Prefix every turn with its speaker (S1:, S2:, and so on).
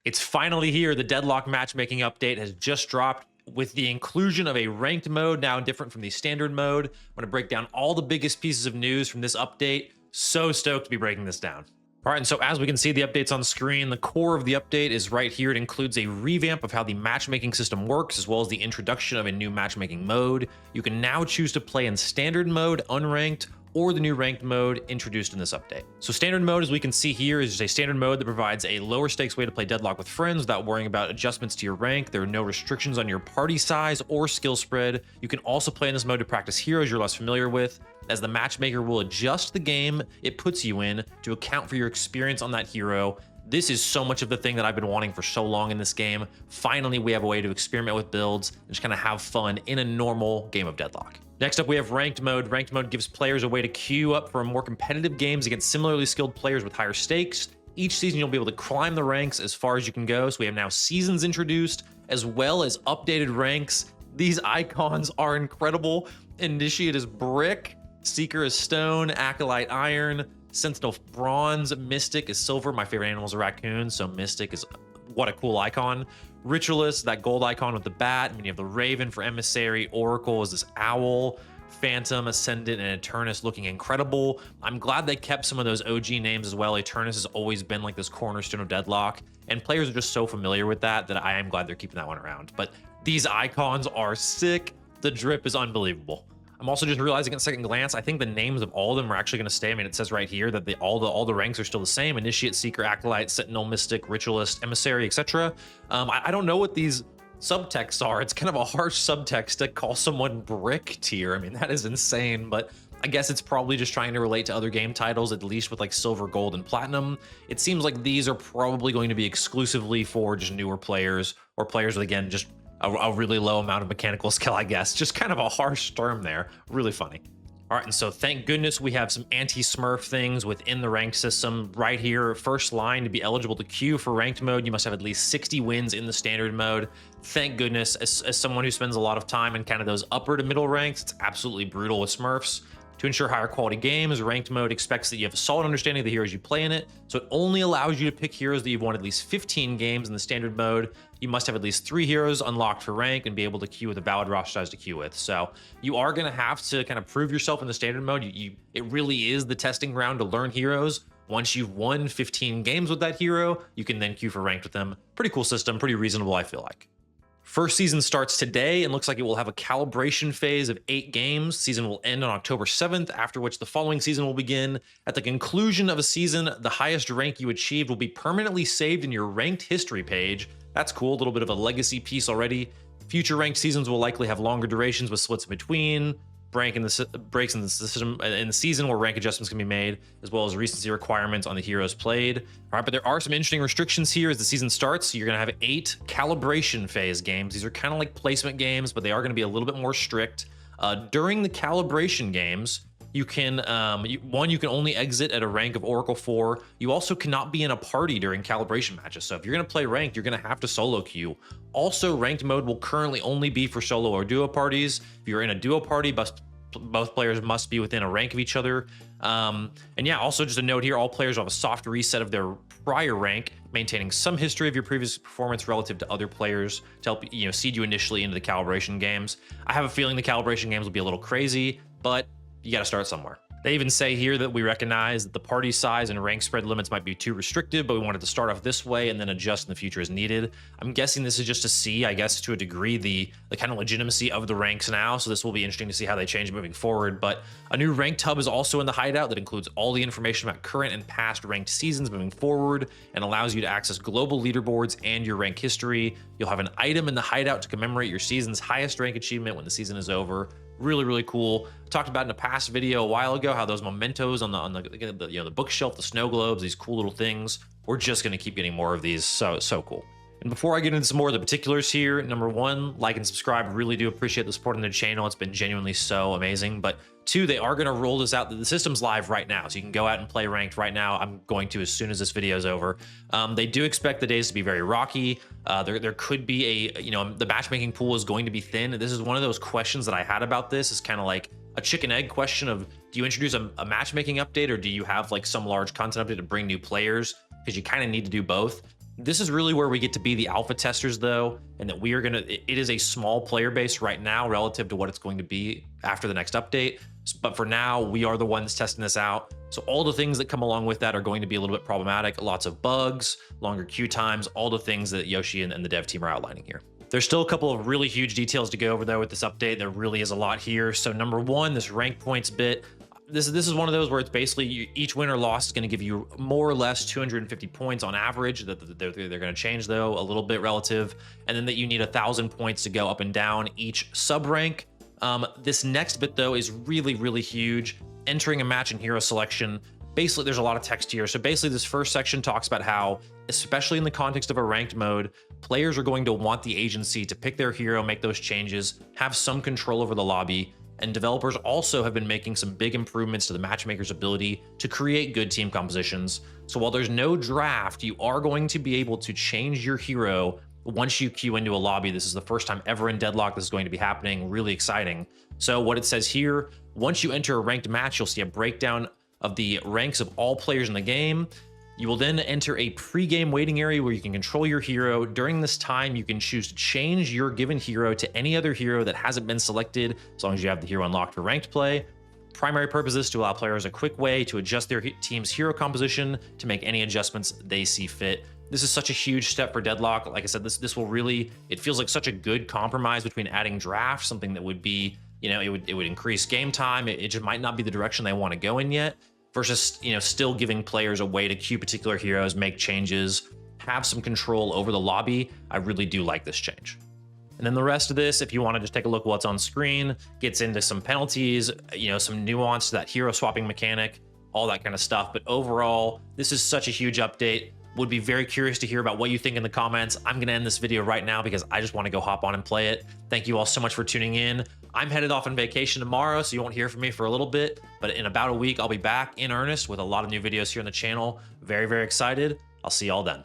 S1: It's finally here. The Deadlock matchmaking update has just dropped with the inclusion of a ranked mode, now different from the standard mode. I'm going to break down all the biggest pieces of news from this update. So stoked to be breaking this down. All right, and so as we can see, the update's on screen. The core of the update is right here. It includes a revamp of how the matchmaking system works, as well as the introduction of a new matchmaking mode. You can now choose to play in standard mode, unranked, or the new ranked mode introduced in this update. So standard mode, as we can see here, is just a standard mode that provides a lower stakes way to play Deadlock with friends without worrying about adjustments to your rank. There are no restrictions on your party size or skill spread. You can also play in this mode to practice heroes you're less familiar with, as the matchmaker will adjust the game it puts you in to account for your experience on that hero. This is so much of the thing that I've been wanting for so long in this game. Finally, we have a way to experiment with builds and just kind of have fun in a normal game of Deadlock. Next up, we have ranked mode. Ranked mode gives players a way to queue up for more competitive games against similarly skilled players with higher stakes. Each season, you'll be able to climb the ranks as far as you can go. So we have now seasons introduced, as well as updated ranks. These icons are incredible. Initiate is brick, Seeker is stone, Acolyte iron, Sentinel bronze, Mystic is silver. My favorite animal is a raccoon, so Mystic is what a cool icon. Ritualist, that gold icon with the bat. And then you have the Raven for Emissary. Oracle is this owl. Phantom, Ascendant, and Eternus looking incredible. I'm glad they kept some of those OG names as well. Eternus has always been like this cornerstone of Deadlock, and players are just so familiar with that I am glad they're keeping that one around. But these icons are sick. The drip is unbelievable. I'm also just realizing at second glance, I think the names of all of them are actually going to stay. I mean, it says right here that all the ranks are still the same: Initiate, Seeker, Acolyte, Sentinel, Mystic, Ritualist, Emissary, etc. I don't know what these subtexts are. It's kind of a harsh subtext to call someone brick tier. I mean, that is insane, but I guess it's probably just trying to relate to other game titles, at least with like silver, gold, and platinum. It seems like these are probably going to be exclusively for just newer players, or players with, again, just a really low amount of mechanical skill, I guess. Just kind of a harsh term there. Really funny. All right, and so thank goodness we have some anti-smurf things within the ranked system right here. First line, to be eligible to queue for ranked mode, you must have at least 60 wins in the standard mode. Thank goodness, as someone who spends a lot of time in kind of those upper to middle ranks, it's absolutely brutal with smurfs. To ensure higher quality games, ranked mode expects that you have a solid understanding of the heroes you play in it, so it only allows you to pick heroes that you've won at least 15 games in the standard mode. You must have at least 3 heroes unlocked for rank and be able to queue with a valid roster size to queue with. So you are going to have to kind of prove yourself in the standard mode. It really is the testing ground to learn heroes. Once you've won 15 games with that hero, you can then queue for ranked with them. Pretty cool system, pretty reasonable, I feel like. First season starts today and looks like it will have a calibration phase of 8 games. Season will end on October 7th, after which the following season will begin. At the conclusion of a season, the highest rank you achieved will be permanently saved in your ranked history page. That's cool, a little bit of a legacy piece already. Future ranked seasons will likely have longer durations with splits in between, breaks in the system in the season where rank adjustments can be made, as well as recency requirements on the heroes played. All right, but there are some interesting restrictions here as the season starts. So you're going to have 8 calibration phase games. These are kind of like placement games, but they are going to be a little bit more strict. During the calibration games, you can you can only exit at a rank of Oracle 4. You also cannot be in a party during calibration matches. So if you're going to play ranked, you're going to have to solo queue. Also, ranked mode will currently only be for solo or duo parties. If you're in a duo party, both players must be within a rank of each other. And yeah, also just a note here, all players will have a soft reset of their prior rank, maintaining some history of your previous performance relative to other players to help seed you initially into the calibration games. I have a feeling the calibration games will be a little crazy, but you got to start somewhere. They even say here that we recognize that the party size and rank spread limits might be too restrictive, but we wanted to start off this way and then adjust in the future as needed. I'm guessing this is just to see, I guess, to a degree, the kind of legitimacy of the ranks now. So this will be interesting to see how they change moving forward. But a new ranked hub is also in the hideout that includes all the information about current and past ranked seasons moving forward and allows you to access global leaderboards and your rank history. You'll have an item in the hideout to commemorate your season's highest rank achievement when the season is over. Really, really cool. I talked about in a past video a while ago how those mementos on the bookshelf, the snow globes, these cool little things. We're just going to keep getting more of these. So cool. And before I get into some more of the particulars here, number 1, like and subscribe. Really do appreciate the support on the channel. It's been genuinely so amazing. But 2, they are going to roll this out. The system's live right now, so you can go out and play ranked right now. I'm going to as soon as this video is over. They do expect the days to be very rocky. There could be the matchmaking pool is going to be thin. This is one of those questions that I had about this. Is kind of like a chicken egg question of, do you introduce a matchmaking update, or do you have like some large content update to bring new players? Because you kind of need to do both. This is really where we get to be the alpha testers though, and that we are gonna, it is a small player base right now relative to what it's going to be after the next update. But for now, we are the ones testing this out. So all the things that come along with that are going to be a little bit problematic. Lots of bugs, longer queue times, all the things that Yoshi and the dev team are outlining here. There's still a couple of really huge details to go over though with this update. There really is a lot here. So number one, this rank points bit. This is one of those where it's basically each win or loss is going to give you more or less 250 points on average. That they're going to change though a little bit relative, and then that you need 1,000 points to go up and down each sub rank. This next bit though is really huge. Entering a match in hero selection. Basically, there's a lot of text here. So basically, this first section talks about how, especially in the context of a ranked mode, players are going to want the agency to pick their hero, make those changes, have some control over the lobby. And developers also have been making some big improvements to the matchmaker's ability to create good team compositions. So while there's no draft, you are going to be able to change your hero once you queue into a lobby. This is the first time ever in Deadlock this is going to be happening. Really exciting. So what it says here, once you enter a ranked match, you'll see a breakdown of the ranks of all players in the game. You will then enter a pre-game waiting area where you can control your hero. During this time, you can choose to change your given hero to any other hero that hasn't been selected, as long as you have the hero unlocked for ranked play. Primary purpose is to allow players a quick way to adjust their team's hero composition to make any adjustments they see fit. This is such a huge step for Deadlock. Like I said, this will really, it feels like such a good compromise between adding draft, something that would be, you know, it would increase game time. It just might not be the direction they want to go in yet, versus, you know, still giving players a way to queue particular heroes, make changes, have some control over the lobby. I really do like this change. And then the rest of this, if you want to just take a look at what's on screen, gets into some penalties, you know, some nuance to that hero swapping mechanic, all that kind of stuff. But overall, this is such a huge update. Would be very curious to hear about what you think in the comments. I'm going to end this video right now because I just want to go hop on and play it. Thank you all so much for tuning in. I'm headed off on vacation tomorrow, so you won't hear from me for a little bit, but in about a week, I'll be back in earnest with a lot of new videos here on the channel. Very excited. I'll see y'all then.